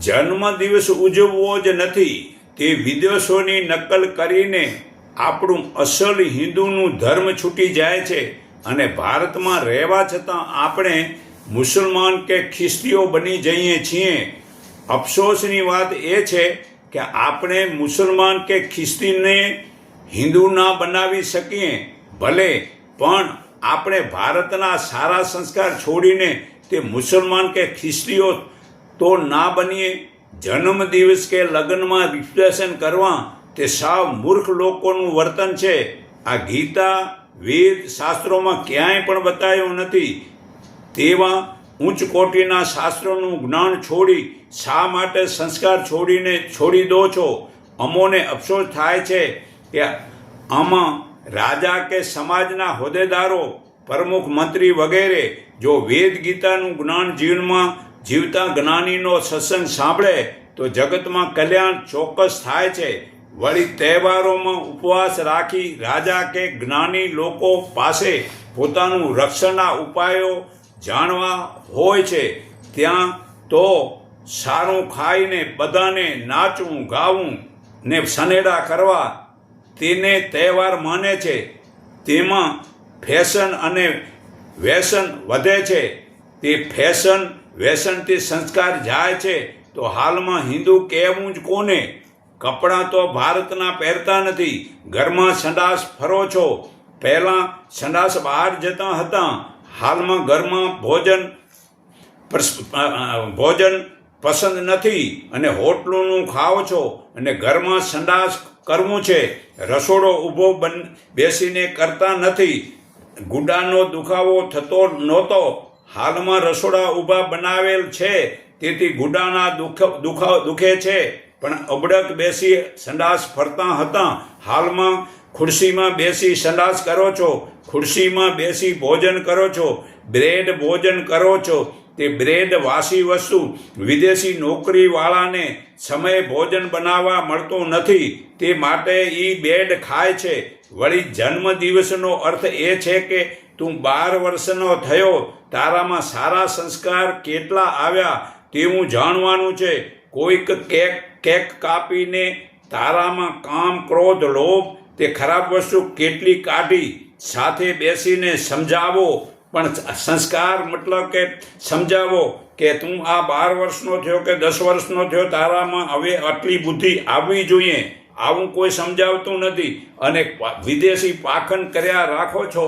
જન્મદિવસ ઉજવવો જ નથી, તે વિદેશોની નકલ કરીને આપણું અસલ હિન્દુનું ધર્મ છૂટી જાય છે અને ભારતમાં રહેવા છતાં આપણે મુસલમાન કે ખ્રિસ્તીઓ બની જઈએ છીએ. અફસોસની વાત એ છે કે આપણે મુસલમાન કે ખ્રિસ્તીને હિન્દુ ના બનાવી શકીએ ભલે, પણ આપણે ભારતના સારા સંસ્કાર છોડીને તે મુસલમાન કે ખ્રિસ્તીઓ તો ના બનીએ. જન્મદિવસ કે લગ્નમાં રિપ્રેઝન્ટ કરવા તે સાવ મૂર્ખ લોકોનું વર્તન છે. આ ગીતા વેદ શાસ્ત્રોમાં ક્યાંય પણ બતાવ્યું નથી. તેવા ઉચ્ચ કોટીના શાસ્ત્રોનું જ્ઞાન છોડી શા માટે સંસ્કાર છોડી દો છો? અમોને અફસોસ થાય છે કે આમાં રાજા કે સમાજના હોદ્દેદારો, પ્રમુખ, મંત્રી વગેરે જો વેદ ગીતાનું જ્ઞાન જીવનમાં જીવતા જ્ઞાનીનો સત્સંગ સાંભળે તો જગતમાં કલ્યાણ ચોક્કસ થાય છે. વળી તહેવારોમાં ઉપવાસ રાખી રાજા કે જ્ઞાની લોકો પાસે પોતાનું રક્ષણના ઉપાયો જાણવા હોય છે, ત્યાં તો સારું ખાઈને બધાને નાચવું ગાવું ને સનેડા કરવા તેને તહેવાર માને છે. તેમાં ફેશન અને વ્યસન વધે છે. તે ફેશન વ્યસનથી સંસ્કાર જાય છે. તો હાલમાં હિન્દુ કહેવું જ કોને? કપડાં તો ભારતના પહેરતા નથી, ઘરમાં સંડાસ ફરો છો. પહેલાં સંડાસ બહાર જતા હતા, હાલમાં ઘરમાં ભોજન પસંદ નથી અને હોટલોનું ખાઓ છો અને ઘરમાં સંડાસ કરવું છે. રસોડો ઊભો બેસીને કરતા નથી. ગુડાનો દુખાવો થતો નહોતો, હાલમાં રસોડા ઊભા બનાવેલ છે, તેથી ગુડાના દુખે છે. પણ અબડક બેસી સંડાસ ફરતા હતા, હાલમાં ખુરશીમાં બેસી સંડાસ કરો છો, ખુરશીમાં બેસી ભોજન કરો છો, બ્રેડ ભોજન કરો છો. તે બ્રેડ વાસી વસ્તુ, વિદેશી નોકરીવાળાને સમયે ભોજન બનાવવા મળતો નથી, તે માટે એ બ્રેડ ખાય છે. વળી જન્મદિવસનો અર્થ એ છે કે તું 12 વર્ષનો થયો, તારામાં સારા સંસ્કાર કેટલા આવ્યા તેવું જાણવાનું છે. કોઈક કેક કાપીને તારામાં કામ, ક્રોધ, લોભ તે ખરાબ વસ્તુ કેટલી કાઢી, સાથે બેસીને સમજાવો. પણ સંસ્કાર મતલબ કે સમજાવો કે તું આ 12 વર્ષનો થયો કે 10 વર્ષનો થયો, તારામાં હવે આટલી બુદ્ધિ આવવી જોઈએ. આવું કોઈ સમજાવતું નથી અને વિદેશી પાખંડ કર્યા રાખો છો.